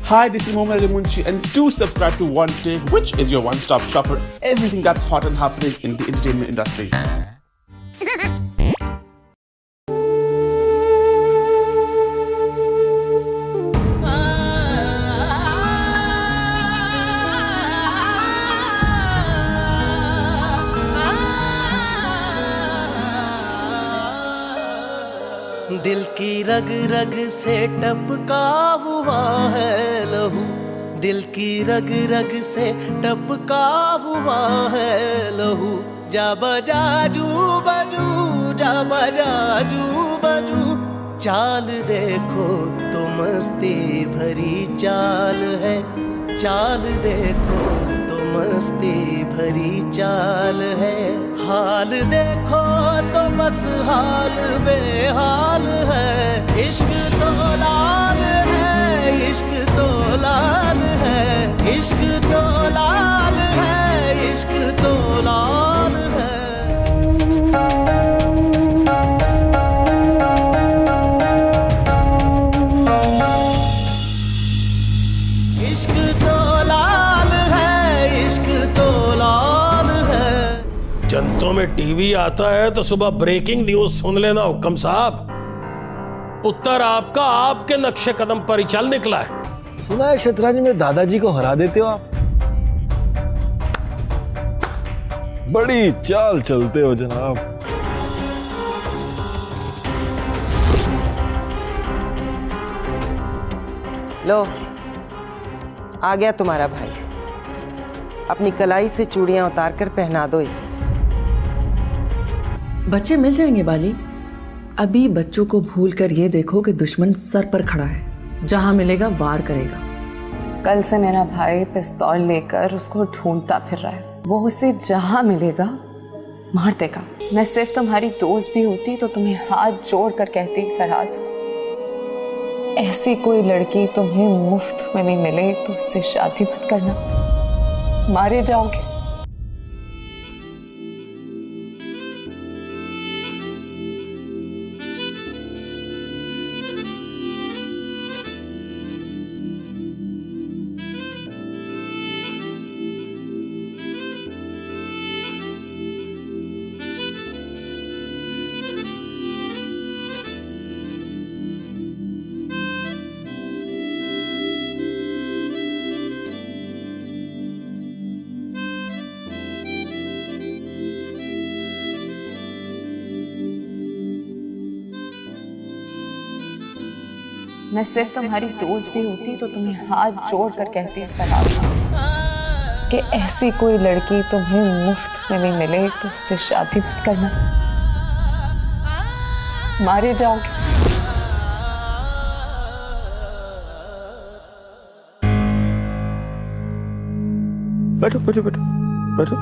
Hi, this is Mohammad Ali Munshi, and do subscribe to One Take, which is your one-stop shop for everything that's hot and happening in the entertainment industry. दिल की रग रग से टपका हुआ है लहू, दिल की रग रग से टपका हुआ है लहू। जा बजा जू बजू, जा बजा जू बजू, चाल देखो तो मस्ती भरी चाल है, चाल देखो तो मस्ती भरी चाल है। हाल देखो तो बस हाल बेहाल है, इश्क तो लाल है, इश्क तो लाल है, इश्क तो लाल है, इश्क तो लाल है। इश्क तो लाल है, इश्क तो लाल है। जनतों में टीवी आता है तो सुबह ब्रेकिंग न्यूज सुन लेना हुक्म साहब। पुत्र आपका आपके नक्शे कदम पर ही चल निकला है। सुना है शतरंज में दादाजी को हरा देते हो आप। बड़ी चाल चलते हो जनाब। लो, आ गया तुम्हारा भाई। अपनी कलाई से चूड़ियां उतार कर पहना दो इसे। बच्चे मिल जाएंगे बाली। अभी बच्चों को भूल कर ये देखो कि दुश्मन सर पर खड़ा है, जहां मिलेगा वार करेगा। कल से मेरा भाई पिस्तौल लेकर उसको ढूंढता फिर रहा है। वो उसे जहां मिलेगा मार देगा। मैं सिर्फ तुम्हारी दोस्त भी होती तो तुम्हें हाथ जोड़ कर कहती, फरहाद, ऐसी कोई लड़की तुम्हें मुफ्त में भी मिले तो उससे शादी मत करना, मारे जाओगे। मैं सिर्फ तुम्हारी दोस्त भी होती तो तुम्हें हाथ जोड़ कर कहती, फरहाद, कि ऐसी कोई लड़की तुम्हें मुफ्त में भी मिले तो उससे शादी मत करना, मारे जाओगे। बैठो बैठो बैठो बैठो।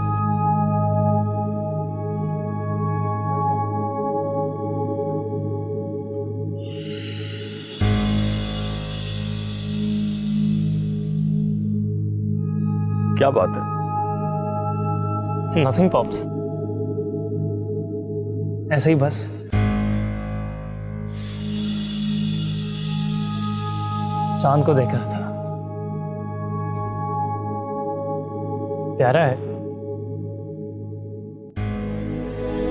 क्या बात है? नथिंग पॉप्स, ऐसे ही बस। चांद को देख रहा था, प्यारा है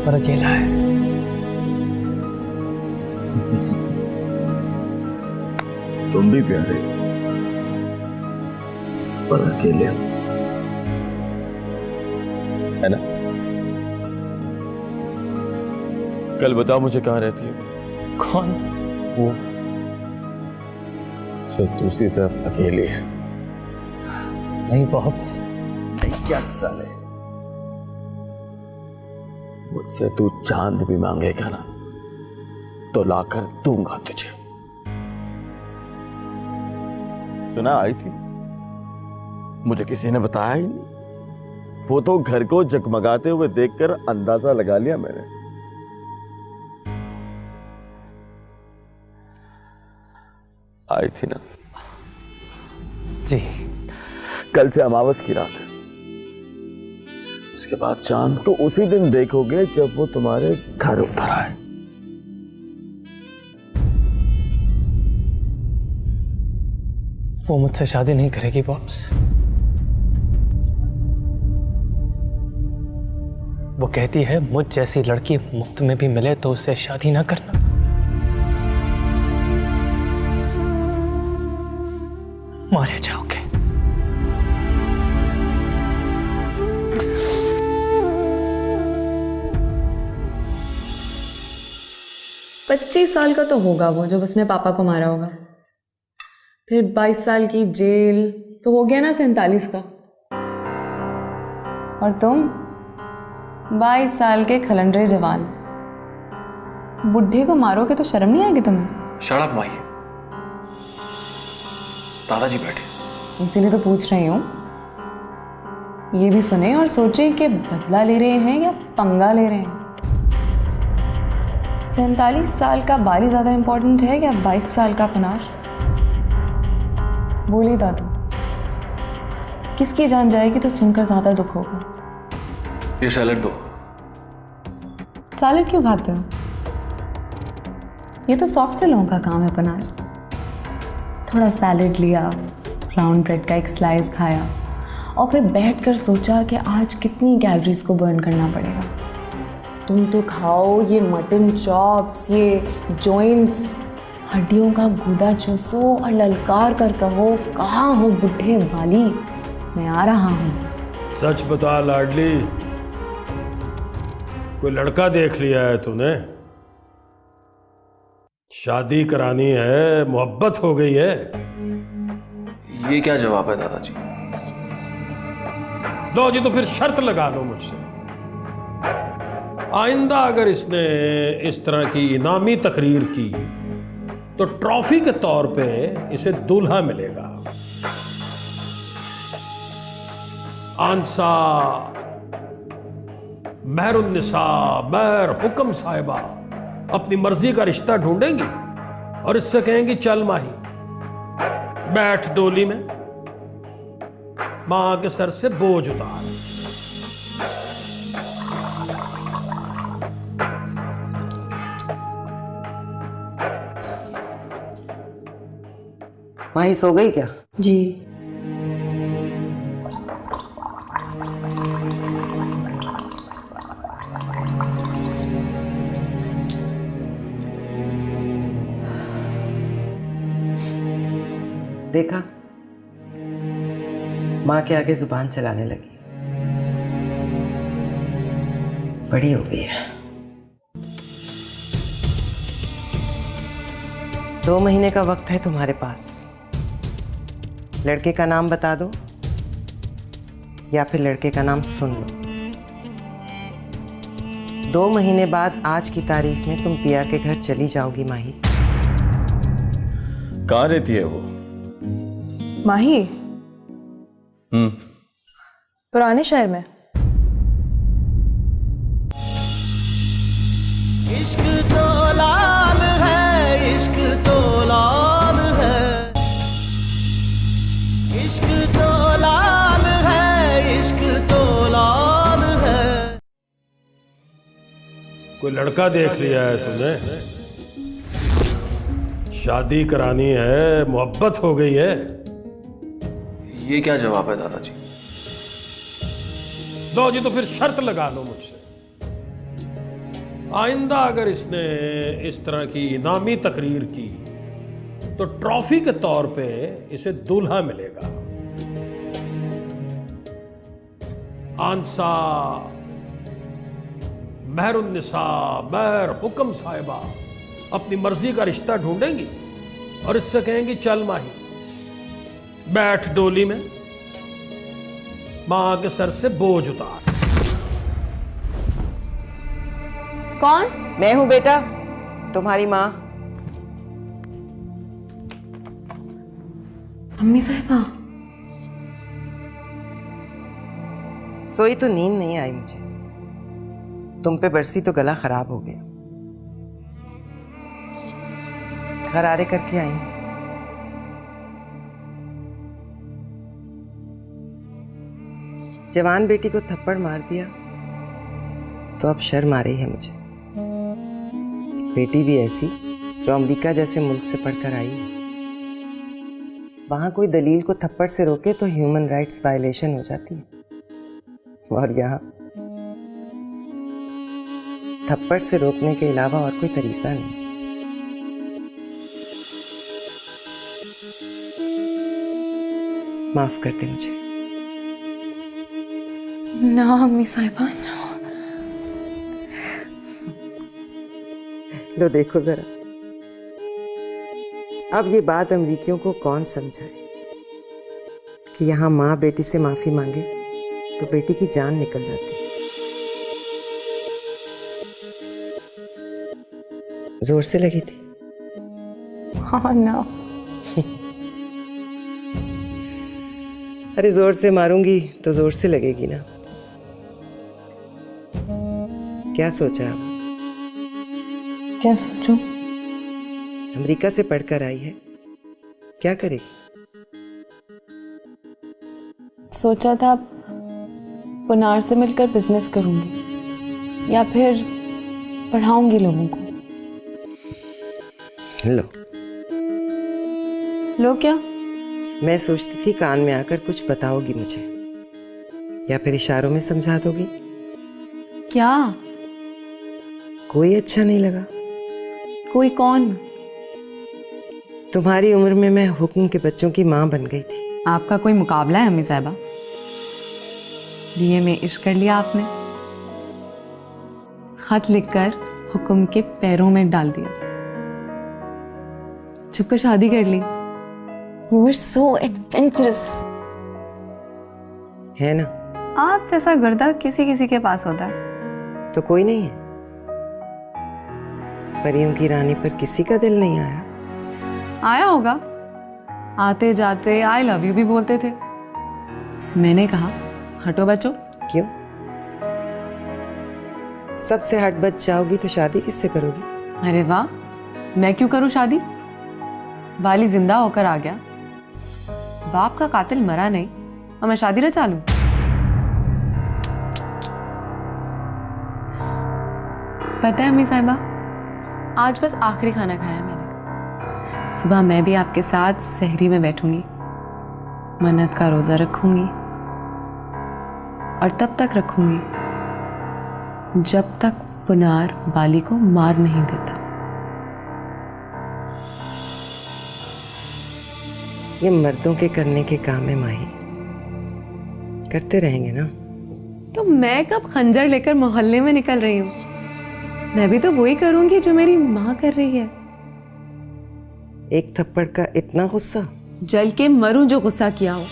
पर अकेला है। तुम भी प्यारे पर अकेले हो, है ना? कल बताओ मुझे कहाँ रहती है? कौन? वो जो दूसरी तरफ अकेली है। नहीं पॉप्स, क्या साले, मुझसे तू चांद भी मांगेगा ना तो लाकर दूंगा तुझे। सुना आई थी, मुझे किसी ने बताया ही नहीं। वो तो घर को जगमगाते हुए देखकर अंदाजा लगा लिया मैंने। आई थी ना? जी। कल से अमावस की रात है, उसके बाद चांद तो उसी दिन देखोगे जब वो तुम्हारे घर उतर आए। वो मुझसे शादी नहीं करेगी बॉब्स। वो कहती है मुझ जैसी लड़की मुफ्त में भी मिले तो उससे शादी ना करना। मारे जाओगे। पच्चीस साल का तो होगा वो जब उसने पापा को मारा होगा। फिर 22 साल की जेल तो हो गया ना 47 का। और तुम 22 साल के खलंडरे जवान। बुढ़े को मारोगे तो शर्म नहीं आएगी तुम्हें? शट अप माही। दादाजी बैठे। इसीलिए तो पूछ रही हूँ। ये भी सुने और सोचे कि बदला ले रहे हैं या पंगा ले रहे हैं। 47 साल का बाली ज्यादा इंपॉर्टेंट है या 22 साल का पनार? बोलिए दादू, किसकी जान जाएगी तो सुनकर ज्यादा दुख होगा? ये सैलेड दो। सैलेड क्यों खाते हो? ये तो सॉफ्ट से लोगों का काम है पनार। थोड़ा सैलेड लिया, ब्राउन ब्रेड का एक स्लाइस खाया और फिर बैठकर सोचा कि आज कितनी कैलोरीज को बर्न करना पड़ेगा। तुम तो खाओ ये मटन चॉप्स, ये जॉइंट्स, हड्डियों का गूदा चूसो और ललकार कर कहो, कहाँ हो बुढ़े वाली, मैं आ रहा हूँ। सच बता लाडली, कोई लड़का देख लिया है तूने? शादी करानी है, मोहब्बत हो गई है? ये क्या जवाब है दादाजी? लो जी, तो फिर शर्त लगा लो मुझसे। आइंदा अगर इसने इस तरह की इनामी तकरीर की तो ट्रॉफी के तौर पे इसे दूल्हा मिलेगा। आंसा महरुन्निसा महर हुक्म साहिबा अपनी मर्जी का रिश्ता ढूंढेंगी और इससे कहेंगी चल माही बैठ डोली में, मां के सर से बोझ उतार। माही सो गई क्या? जी। देखा, माँ के आगे जुबान चलाने लगी। बड़ी हो गई है। 2 महीने का वक्त है तुम्हारे पास। लड़के का नाम बता दो या फिर लड़के का नाम सुन लो। 2 महीने बाद आज की तारीख में तुम पिया के घर चली जाओगी माही। कहाँ रहती है वो? माही? पुराने शहर में। इश्क तो लाल है, इश्क तो लाल है, इश्क तो लाल है, इश्क तो लाल है। कोई लड़का देख लिया है तुमने? शादी करानी है, मोहब्बत हो गई है? ये क्या जवाब है दादाजी? लो जी, तो फिर शर्त लगा लो मुझसे। आइंदा अगर इसने इस तरह की इनामी तकरीर की तो ट्रॉफी के तौर पे इसे दूल्हा मिलेगा। आंसा महरुन्निसा महर हुक्म साहिबा अपनी मर्जी का रिश्ता ढूंढेंगी और इससे कहेंगी चल माही बैठ डोली में, मां के सर से बोझ उतार। कौन? मैं हूं बेटा, तुम्हारी माँ। अम्मी साहिबा। सोई तो नींद नहीं आई मुझे, तुम पे बरसी तो गला खराब हो गया। खरारे करके आई। जवान बेटी को थप्पड़ मार दिया तो अब शर्म आ रही है मुझे। बेटी भी ऐसी जो अमेरिका जैसे मुल्क से पढ़कर आई है। वहां कोई दलील को थप्पड़ से रोके तो ह्यूमन राइट्स वायलेशन हो जाती है, और यहाँ थप्पड़ से रोकने के अलावा और कोई तरीका नहीं। माफ कर दे मुझे। ना अम्मी साहिबा ना। लो देखो जरा, अब ये बात अमरीकियों को कौन समझाए कि यहाँ माँ बेटी से माफी मांगे तो बेटी की जान निकल जाती है। जोर से लगी थी। हाँ ना। अरे जोर से मारूंगी तो जोर से लगेगी ना। क्या सोचा अब? क्या सोचूं? अमेरिका से पढ़कर आई है, क्या करेगी? सोचा था पुनार से मिलकर बिजनेस करूंगी या फिर पढ़ाऊंगी लोगों को। लो क्या? मैं सोचती थी कान में आकर कुछ बताओगी मुझे, या फिर इशारों में समझा दोगी। क्या? कोई अच्छा नहीं लगा? कोई कौन? तुम्हारी उम्र में मैं हुक्म के बच्चों की माँ बन गई थी। आपका कोई मुकाबला है अम्मी साहिबा? बीए में इश्क कर लिया आपने, खत लिखकर हुक्म के पैरों में डाल दिया, छुपकर शादी कर ली। You were so adventurous. है ना? आप जैसा गर्दा किसी किसी के पास होता है। तो कोई नहीं है? परियों की रानी पर किसी का दिल नहीं आया? आया होगा, आते जाते आई लव यू भी बोलते थे। मैंने कहा हटो बच्चों। क्यों? सबसे हट बच जाओगी तो शादी किससे करोगी? अरे वाह, मैं क्यों करूं शादी? वाली जिंदा होकर आ गया, बाप का कातिल मरा नहीं और मैं शादी रचा लूं। पता है अम्मी साहिबा, आज बस आखिरी खाना खाया मैंने। सुबह मैं भी आपके साथ सहरी में बैठूंगी, मन्नत का रोजा रखूंगी, और तब तक रखूंगी जब तक पुनार बाली को मार नहीं देता। ये मर्दों के करने के काम है माही, करते रहेंगे ना। तो मैं कब खंजर लेकर मोहल्ले में निकल रही हूँ? मैं भी तो वही करूंगी जो मेरी माँ कर रही है। एक थप्पड़ का इतना गुस्सा? जल के मरूं जो गुस्सा किया हो।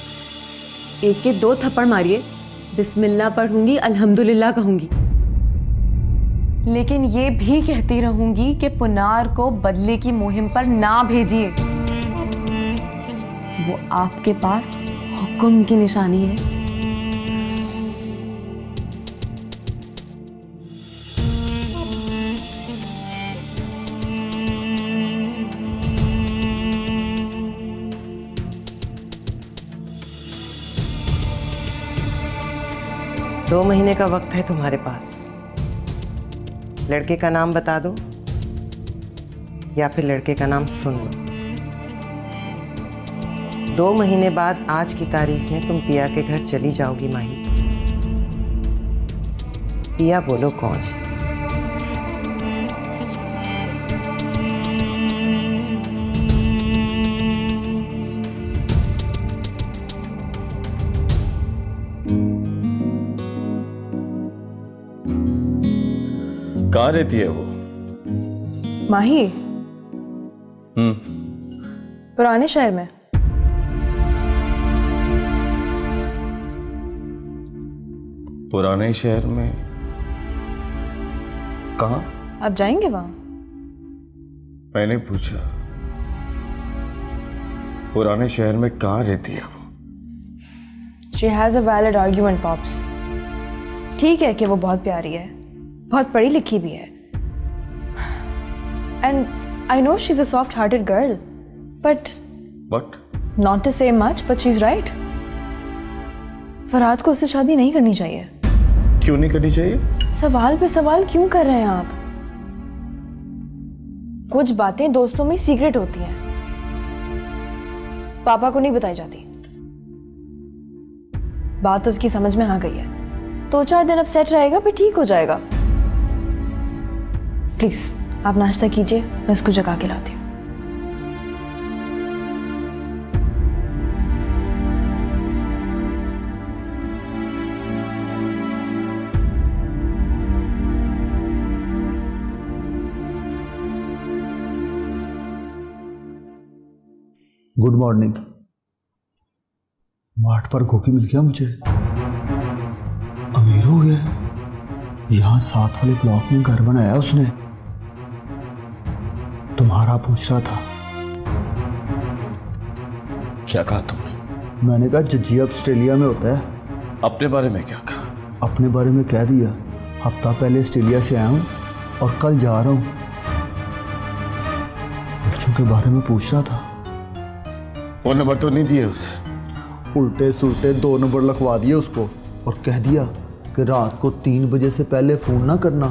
एक के 2 थप्पड़ मारिए, बिस्मिल्लाह पढ़ूंगी, अल्हम्दुलिल्लाह कहूंगी, लेकिन ये भी कहती रहूंगी कि पुनार को बदले की मुहिम पर ना भेजिए। वो आपके पास हुक्म की निशानी है। दो महीने का वक्त है तुम्हारे पास। लड़के का नाम बता दो या फिर लड़के का नाम सुन लो। 2 महीने बाद आज की तारीख में तुम पिया के घर चली जाओगी माही। पिया बोलो कौन है? कहाँ रहती है वो? माही? पुराने शहर में। पुराने शहर में? कहाँ? आप जाएंगे वहां? मैंने पूछा पुराने शहर में कहाँ रहती है वो? She has a valid argument, Pops. ठीक है कि वो बहुत प्यारी है, बहुत पढ़ी लिखी भी है, and I know she's a soft-hearted girl, but not to say much, but she's right. Farhad को उससे शादी नहीं करनी चाहिए। क्यों नहीं करनी चाहिए? सवाल पे सवाल क्यों कर रहे हैं आप? कुछ बातें दोस्तों में सीक्रेट होती हैं। पापा को नहीं बताई जाती। बात तो उसकी समझ में आ गई है। 2-4 दिन अब सेट रहेगा, फिर ठीक हो जाएगा। प्लीज आप नाश्ता कीजिए, मैं उसको जगा के लाती हूँ। Good morning. मार्ट पर गोकी मिल गया मुझे। अमीर हो गया है। यहां साथ वाले ब्लॉक में घर बनाया उसने। तुम्हारा पूछ रहा था। क्या कहा तुमने? मैंने कहा जजी ऑस्ट्रेलिया में होता है। अपने बारे में क्या कहा? अपने बारे में कह दिया, हफ्ता पहले ऑस्ट्रेलिया से आया हूं और कल जा रहा हूं। बच्चों के बारे में पूछ रहा था। वो नंबर तो नहीं दिए उसे? उल्टे सुल्टे 2 नंबर लिखवा दिए उसको और कह दिया कि रात को 3 बजे से पहले फोन ना करना।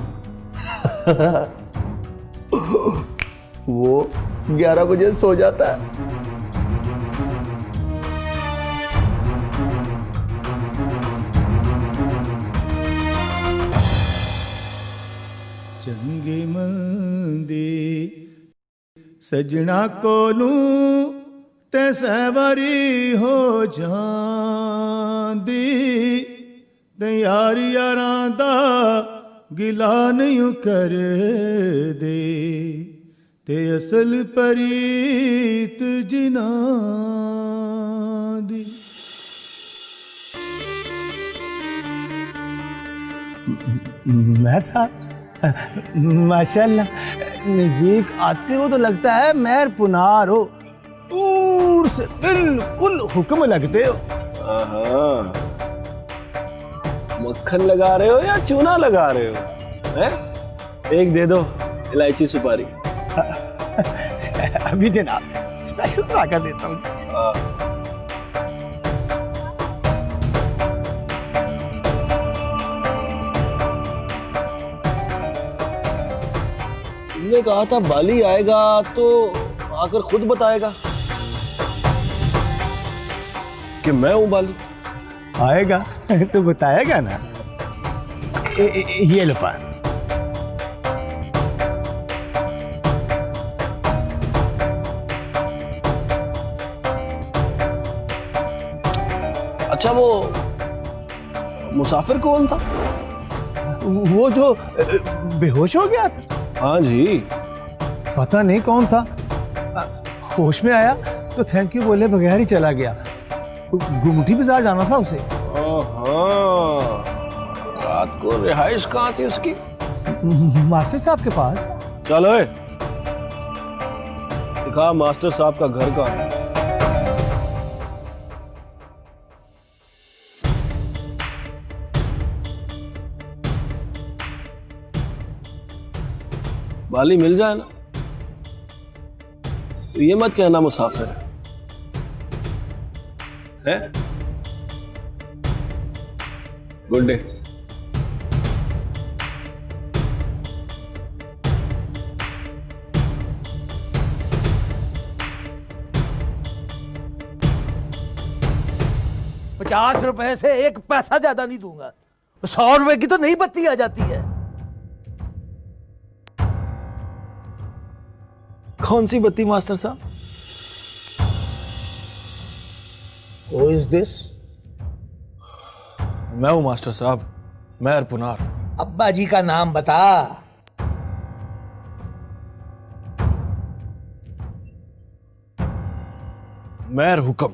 वो 11 बजे सो जाता है। चंगे मंदे सजना कोलू ते सवारी हो जांदी ते यार यारां दा गिला नहीं कर दे ते असल परीत जिना दी। महर साहब, माशाल्लाह, नजदीक आते हो तो लगता है महर पुनार हो। दूर से बिल्कुल हुक्म लगते हो। मक्खन लगा रहे हो या चूना लगा रहे हो? है? एक दे दो इलायची सुपारी। अभी जनाब स्पेशल बना कर देता हूँ। तुमने कहा था बाली आएगा तो आकर खुद बताएगा कि मैं हूं बाली। आएगा तो बताएगा ना। ये लो पान। अच्छा, वो मुसाफिर कौन था? वो जो बेहोश हो गया था। हाँ जी। पता नहीं कौन था। होश में आया तो थैंक यू बोले बगैर ही चला गया। गुमटी बाजार जाना था उसे। रात को रिहाइश कहाँ थी उसकी? मास्टर साहब के पास। चलो दिखा मास्टर साहब का घर का। बाली मिल जाए ना तो ये मत कहना मुसाफिर है। Good day. ₹50 से 1 पैसा ज्यादा नहीं दूंगा। 100 रुपए की तो नई बत्ती आ जाती है। कौन सी बत्ती मास्टर साहब? Who is this? मैं हूं मास्टर साहब, महर पुनार। अब्बा जी का नाम बता। महर हुक्म।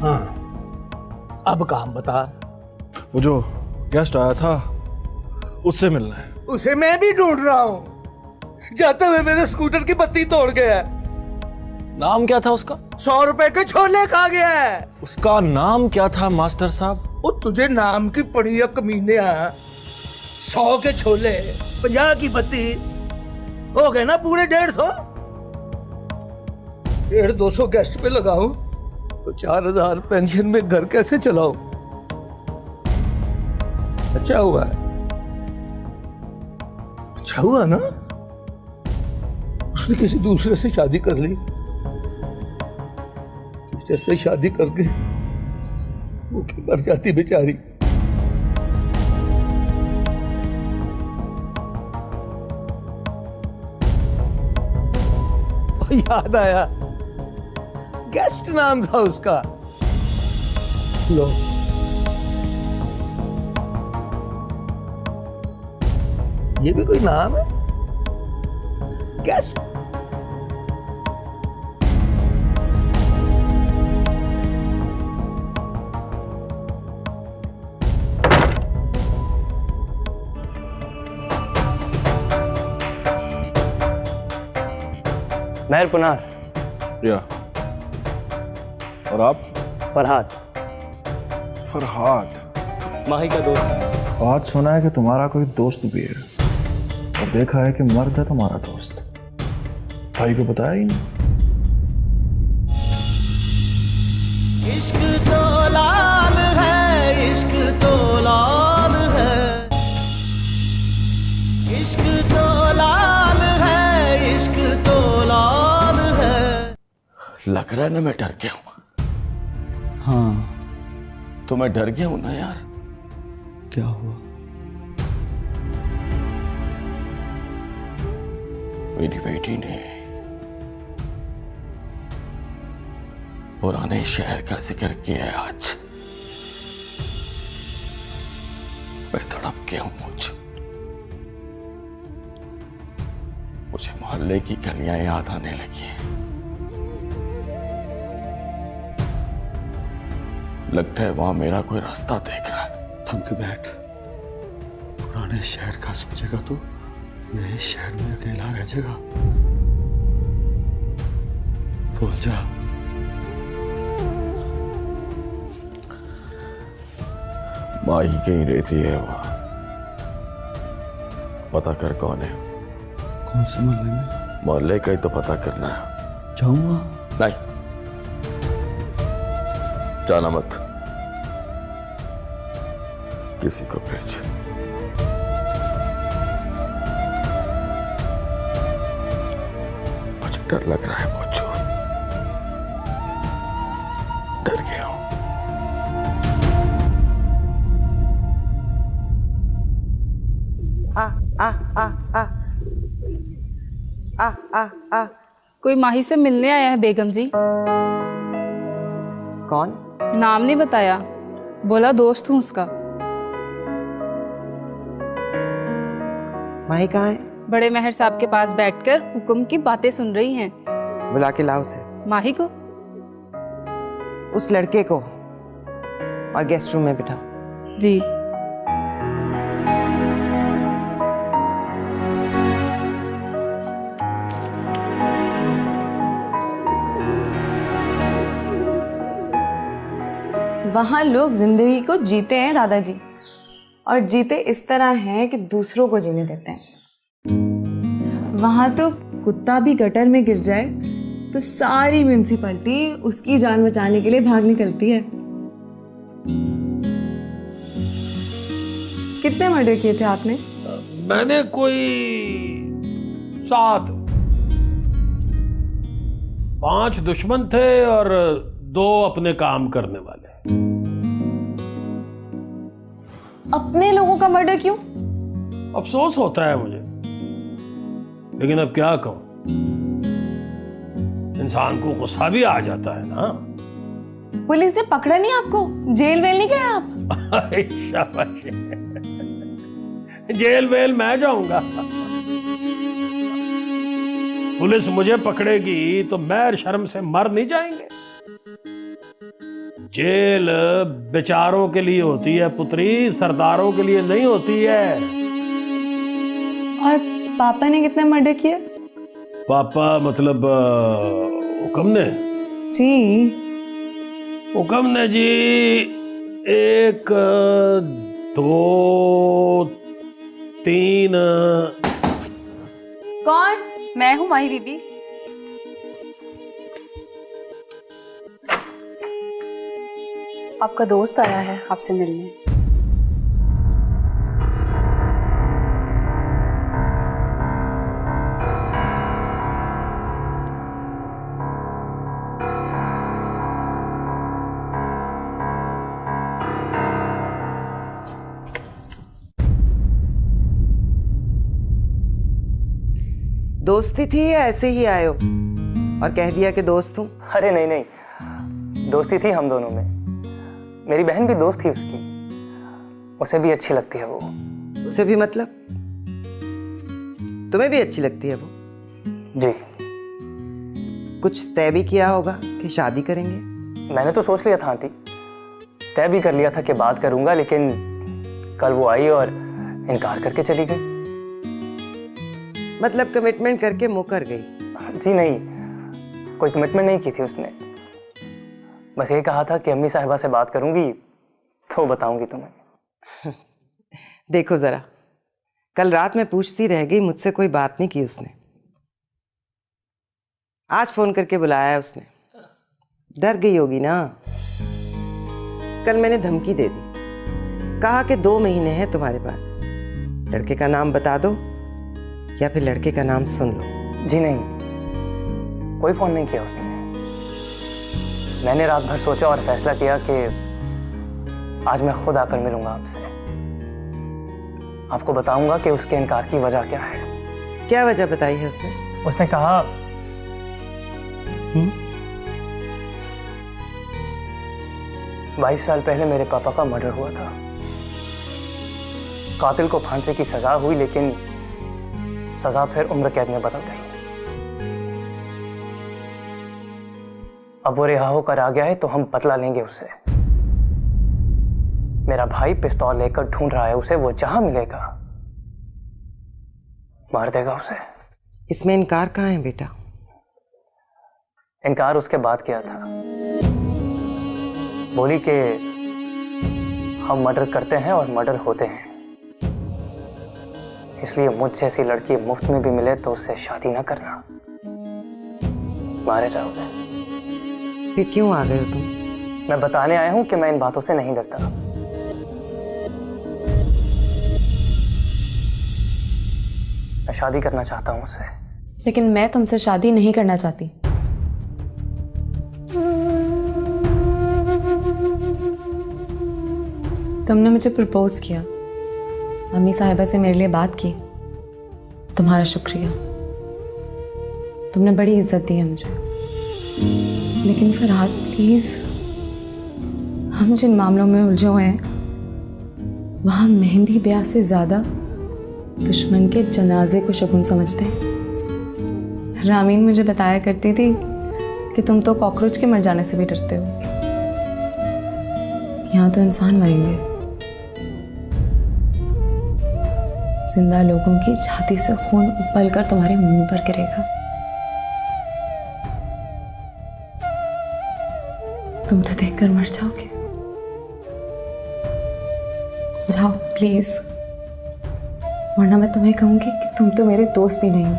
हाँ, अब काम बता। वो जो गेस्ट आया था उससे मिलना है। उसे मैं भी ढूंढ रहा हूं। जाते हुए मेरे स्कूटर की बत्ती तोड़ गया है। नाम क्या था उसका? 100 रुपए के छोले खा गया है। उसका नाम क्या था मास्टर साहब? वो तुझे नाम की पड़ी है कमीने। 100 के छोले, 50 की बत्ती, हो गए ना पूरे 150। 150-200 गेस्ट पे लगाऊं तो 4000 पेंशन में घर कैसे चलाऊं? अच्छा हुआ है, अच्छा हुआ ना उसने किसी दूसरे से शादी कर ली, जैसे शादी करके वो मर जाती बेचारी। याद आया, गेस्ट नाम था उसका। लो, ये भी कोई नाम है? गेस्ट। महर पुनार। या। और आप? फरहाद। फरहाद माही का दोस्त। आज सुना है कि तुम्हारा कोई दोस्त भी है, और देखा है कि मर्द है तुम्हारा दोस्त। भाई को बताया ही नहीं। इश्क तो लाल है, इश्क तो लाल है, इश्क तो लाल है, इश्क तो लाल है। लग रहा है ना मैं डर गया हूं। हाँ। तो मैं डर गया हूं ना यार। क्या हुआ? मेरी बेटी ने पुराने शहर का जिक्र किया है आज। मैं तड़प गया हूं। मुझे मोहल्ले की गलियां याद आने लगी हैं। लगता है वहां मेरा कोई रास्ता देख रहा है। थम के बैठ। पुराने शहर का सोचेगा तो नए शहर में अकेला रह जाएगा। भूल जा। माँ ही कहीं रहती है वो। पता कर कौन है। कौन से मोहल्ले में? मोहल्ले का ही तो पता करना है। जाऊंगा? नहीं, जाना मत। किसी को भेज। मुझे डर लग रहा है मुझे। डर गया हूं। कोई माही से मिलने आया है बेगम जी। कौन? नाम नहीं बताया, बोला दोस्त हूँ उसका। माही कहाँ है? बड़े महर साहब के पास बैठकर हुक्म की बातें सुन रही हैं। बुला के लाओ उसे। माही को? उस लड़के को, और गेस्ट रूम में बिठाओ। जी। वहाँ लोग जिंदगी को जीते हैं दादाजी, और जीते इस तरह हैं कि दूसरों को जीने देते हैं। वहाँ तो कुत्ता भी गटर में गिर जाए तो सारी म्यूनिसिपैलिटी उसकी जान बचाने के लिए भाग निकलती है। कितने मर्डर किए थे आपने? मैंने कोई 7। 5 दुश्मन थे और 2 अपने काम करने वाले। अपने लोगों का मर्डर क्यों? अफसोस होता है मुझे, लेकिन अब क्या कहूं, इंसान को गुस्सा भी आ जाता है ना। पुलिस ने पकड़ा नहीं आपको? जेल वेल नहीं गए आप? शाबाश। जेल वेल मैं जाऊंगा? पुलिस मुझे पकड़ेगी तो मैं शर्म से मर नहीं जाएंगे। जेल बेचारों के लिए होती है पुत्री, सरदारों के लिए नहीं होती है। और पापा ने कितने मर्डर किए? पापा मतलब हुक्म ने? जी। हुक्म ने जी 1 2 3। कौन? मैं हूँ माही बीबी। आपका दोस्त आया है आपसे मिलने। दोस्ती थी या ऐसे ही आए हो और कह दिया कि दोस्त हूं? अरे नहीं नहीं, दोस्ती थी हम दोनों में। मेरी बहन भी दोस्त थी उसकी, उसे भी अच्छी लगती है वो। उसे भी मतलब? तुम्हें भी अच्छी लगती है वो? जी। कुछ तय भी किया होगा कि शादी करेंगे? मैंने तो सोच लिया था आंटी, तय भी कर लिया था कि बात करूंगा, लेकिन कल वो आई और इनकार करके चली गई। मतलब कमिटमेंट करके मुकर गई? जी नहीं, कोई कमिटमेंट नहीं की थी उसने। बस ये कहा था कि अम्मी साहिबा से बात करूंगी तो बताऊंगी तुम्हें। देखो जरा, कल रात में पूछती रह गई, मुझसे कोई बात नहीं की उसने। आज फोन करके बुलाया है उसने। डर गई होगी ना। कल मैंने धमकी दे दी, कहा कि 2 महीने हैं तुम्हारे पास, लड़के का नाम बता दो या फिर लड़के का नाम सुन लो। जी नहीं, कोई फोन नहीं किया उसने। मैंने रात भर सोचा और फैसला किया कि आज मैं खुद आकर मिलूंगा आपसे। आपको बताऊंगा कि उसके इनकार की वजह क्या है। क्या वजह बताई है उसने? उसने कहा 22 साल पहले मेरे पापा का मर्डर हुआ था। कातिल को फांसी की सजा हुई, लेकिन सजा फिर उम्र कैद में बदल गई। अब वो रिहा होकर आ गया है तो हम बदला लेंगे उससे। मेरा भाई पिस्तौल लेकर ढूंढ रहा है उसे, वो जहां मिलेगा मार देगा उसे। इसमें इनकार कहाँ है बेटा? इनकार उसके बाद किया था। बोली कि हम मर्डर करते हैं और मर्डर होते हैं, इसलिए मुझ जैसी लड़की मुफ्त में भी मिले तो उससे शादी ना करना, मारे जाओगे। फिर क्यों आ गए हो तुम? मैं बताने आया हूं कि मैं इन बातों से नहीं डरता। मैं शादी करना चाहता हूं उससे। लेकिन मैं तुमसे शादी नहीं करना चाहती। तुमने मुझे प्रपोज किया, अम्मी साहिबा से मेरे लिए बात की, तुम्हारा शुक्रिया। तुमने बड़ी इज्जत दी है मुझे। लेकिन फरहाद प्लीज, हम जिन मामलों में उलझे हुए हैं वहां मेहंदी ब्याह से ज्यादा दुश्मन के जनाजे को शगुन समझते हैं। रामीन मुझे बताया करती थी कि तुम तो कॉकरोच के मर जाने से भी डरते हो, यहाँ तो इंसान मरेंगे। जिंदा लोगों की छाती से खून उबलकर तुम्हारे मुंह पर गिरेगा। तुम तो देखकर मर जाओगे। जाओ प्लीज, वरना मैं तुम्हें कहूंगी कि तुम तो मेरे दोस्त भी नहीं हो।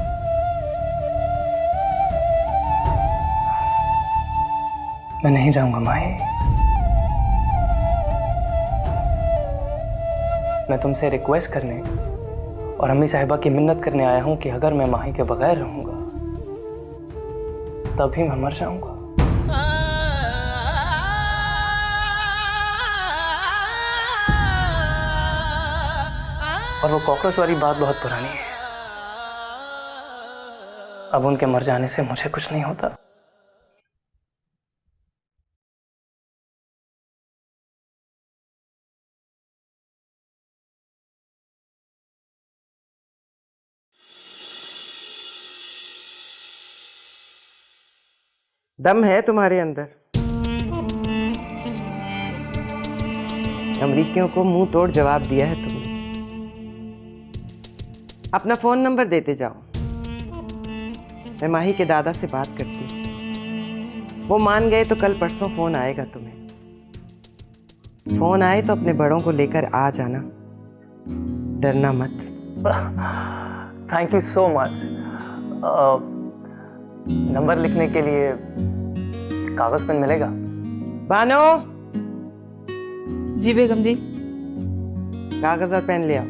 मैं नहीं जाऊंगा माही। मैं तुमसे रिक्वेस्ट करने और अम्मी साहिबा की मिन्नत करने आया हूं कि अगर मैं माही के बगैर रहूंगा तभी मैं मर जाऊंगा। और वो कॉकरोच वाली बात बहुत पुरानी है। अब उनके मर जाने से मुझे कुछ नहीं होता। दम है तुम्हारे अंदर। अमरीकियों को मुंह तोड़ जवाब दिया है तुमने। अपना फोन नंबर देते जाओ, मैं माही के दादा से बात करती हूँ। वो मान गए तो कल परसों फोन आएगा तुम्हें। फोन आए तो अपने बड़ों को लेकर आ जाना, डरना मत। Thank you so much. Number लिखने के लिए कागज पेन मिलेगा? बानो। जी बेगम जी। कागज और पेन ले आओ।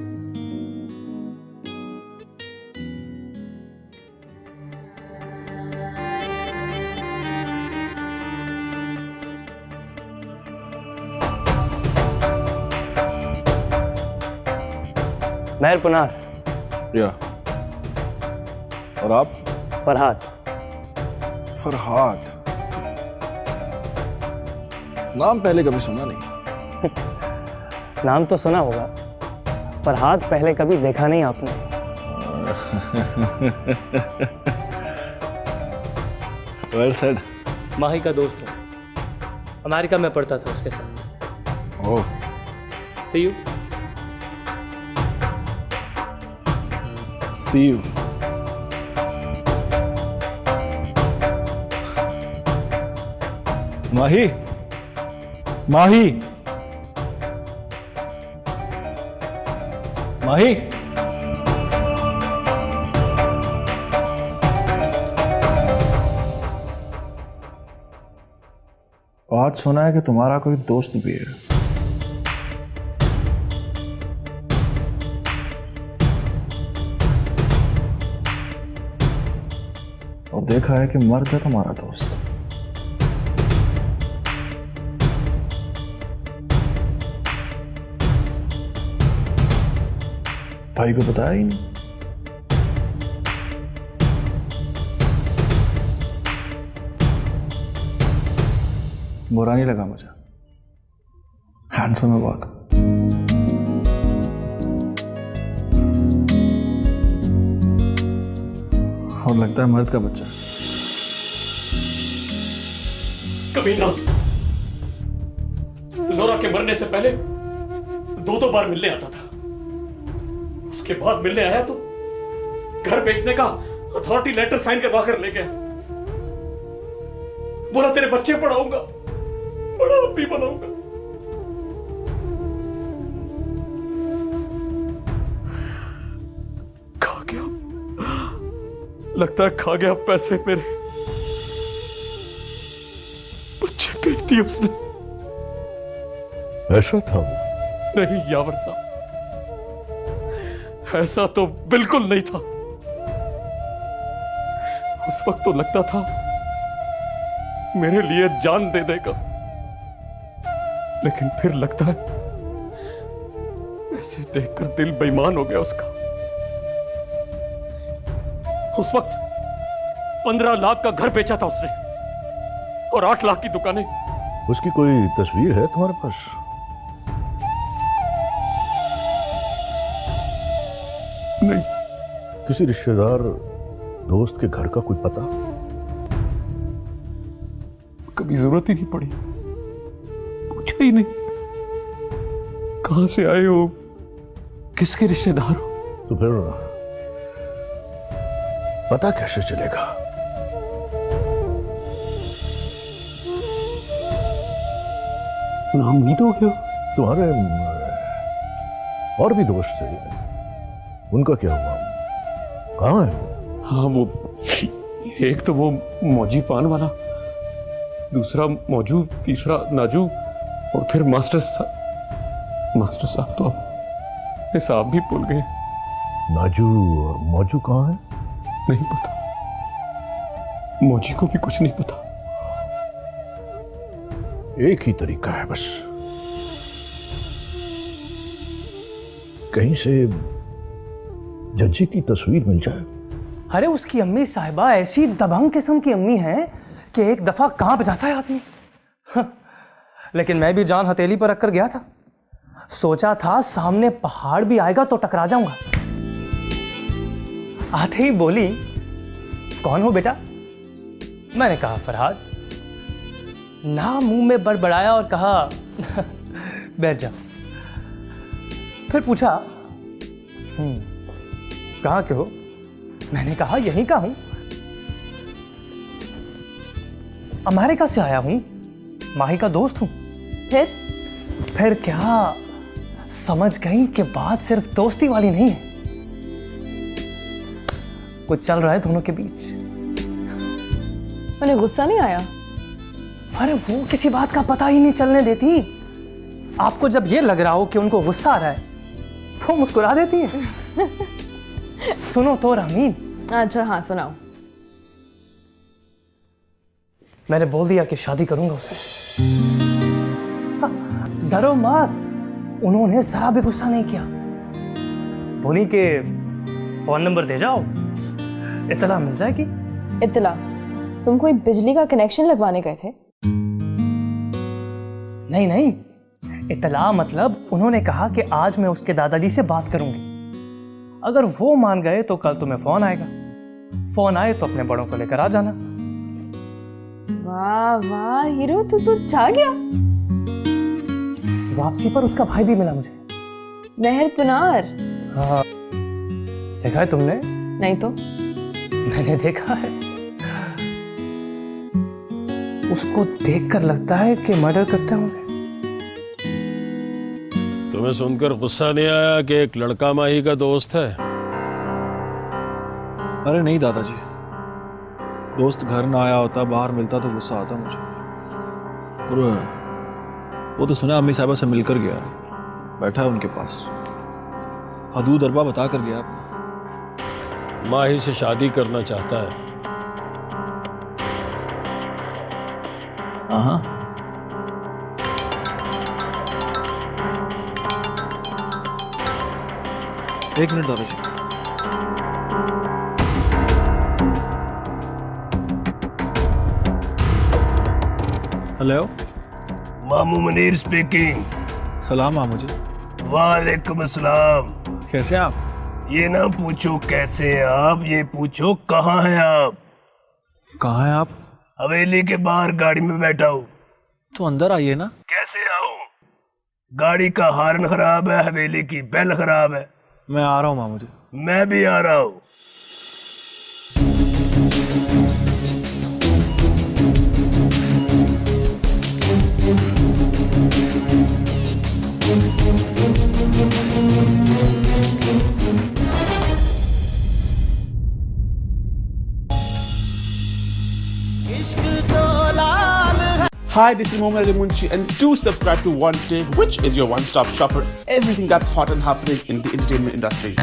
महर पुनार। या और आप? फरहाद। फरहाद, नाम पहले कभी सुना नहीं। नाम तो सुना होगा, फरहाद पहले कभी देखा नहीं आपने। Well said. माही का दोस्त हूँ, अमेरिका में पढ़ता था उसके साथ। Oh, see you. See you. Mahi, Mahi, Mahi. आज सुना है कि तुम्हारा कोई दोस्त भी है। और देखा है कि मर्द है तुम्हारा दोस्त। भाई को बताया ही नहीं। बुरा नहीं लगा मुझे, हैंडसम है बहुत। और लगता है मर्द का बच्चा। कमीना, जोरा के मरने से पहले दो बार मिलने आता था। उसके बाद मिलने आया तो घर बेचने का अथॉरिटी लेटर साइन करवा कर ले गया। बोला तेरे बच्चे पढ़ाऊंगा, बड़ा आदमी बनाऊंगा। खा गया, लगता है खा गया पैसे मेरे। बच्चे बेच दिए उसने। ऐसा था वो? नहीं यावर साहब, ऐसा तो बिल्कुल नहीं था। उस वक्त तो लगता था मेरे लिए जान दे देगा, लेकिन फिर लगता है ऐसे देखकर दिल बेईमान हो गया उसका। उस वक्त 15 लाख का घर बेचा था उसने और 8 लाख की दुकानें। उसकी कोई तस्वीर है तुम्हारे पास? नहीं। किसी रिश्तेदार दोस्त के घर का कोई पता? कभी जरूरत ही नहीं पड़ी, पूछा ही नहीं कहां से आए हो, किसके रिश्तेदार हो। तो फिर पता कैसे चलेगा? नाउम्मीद हो गया। तुम्हारे और भी दोस्त थे, उनका क्या हुआ? कहाँ है? हाँ, वो एक तो वो मौजी पान वाला, दूसरा मौजू, तीसरा नाजू, और फिर मास्टर साहब तो अब हिसाब भी भूल गए। नाजू और मौजू कहाँ है? नहीं पता, मौजी को भी कुछ नहीं पता। एक ही तरीका है बस, कहीं से जज्जी की तस्वीर मिल जाए। अरे उसकी अम्मी साहिबा ऐसी दबंग किस्म की अम्मी है कि एक दफा कांप जाता है आदमी। लेकिन मैं भी जान हथेली पर रखकर गया था, सोचा था सामने पहाड़ भी आएगा तो टकरा जाऊंगा। आते ही बोली, कौन हो बेटा? मैंने कहा फरहाद। ना मुंह में बड़बड़ाया और कहा बैठ जा। फिर पूछा कहाँ के हो? मैंने कहा यहीं का हूं, अमेरिका से आया हूं, माही का दोस्त हूं। फिर क्या समझ गई कि बात सिर्फ दोस्ती वाली नहीं है, कुछ चल रहा है दोनों के बीच। उन्हें गुस्सा नहीं आया? अरे वो किसी बात का पता ही नहीं चलने देती। आपको जब ये लग रहा हो कि उनको गुस्सा आ रहा है तो मुस्कुरा देती है। सुनो तो रामीन। अच्छा हाँ सुनाओ। मैंने बोल दिया कि शादी करूंगा उससे। डरो मत, उन्होंने जरा भी गुस्सा नहीं किया। बोली कि फोन नंबर दे जाओ, इतला मिल जाएगी। इतला? तुम कोई बिजली का कनेक्शन लगवाने गए थे? नहीं नहीं, इतला मतलब उन्होंने कहा कि आज मैं उसके दादाजी से बात करूंगी। अगर वो मान गए तो कल तुम्हें फोन आएगा। फोन आए तो अपने बड़ों को लेकर आ जाना। वाह वाह हीरो, तू छा गया। वापसी पर उसका भाई भी मिला मुझे, महर पुनार। हाँ, देखा है तुमने? नहीं तो। मैंने देखा है। उसको देखकर लगता है कि मर्डर करते होंगे। तुम्हें सुनकर गुस्सा नहीं आया कि एक लड़का माही का दोस्त है? अरे नहीं दादाजी, दोस्त घर ना आया होता, बाहर मिलता तो गुस्सा आता मुझे। और वो तो सुना अम्मी साहिबा से मिलकर गया, बैठा है उनके पास, हदूद अरबा बता कर गया। माही से शादी करना चाहता है। हाँ, एक मिनट दादाजी। हेलो, मामू मुनीर स्पीकिंग। सलाम मामू जी। वालेकुम अस्सलाम। कैसे हैं आप? ये ना पूछो कैसे हैं आप, ये पूछो कहाँ हैं आप। कहाँ हैं आप? हवेली के बाहर गाड़ी में बैठा हूँ। तो अंदर आइए ना। कैसे आऊँ? गाड़ी का हार्न खराब है, हवेली की बेल खराब है। मैं आ रहा हूँ मामू जी। मैं भी आ रहा हूँ। Hi, this is Mohammad Ali Munshi, and do subscribe to One Take, which is your one-stop shop for everything that's hot and happening in the entertainment industry.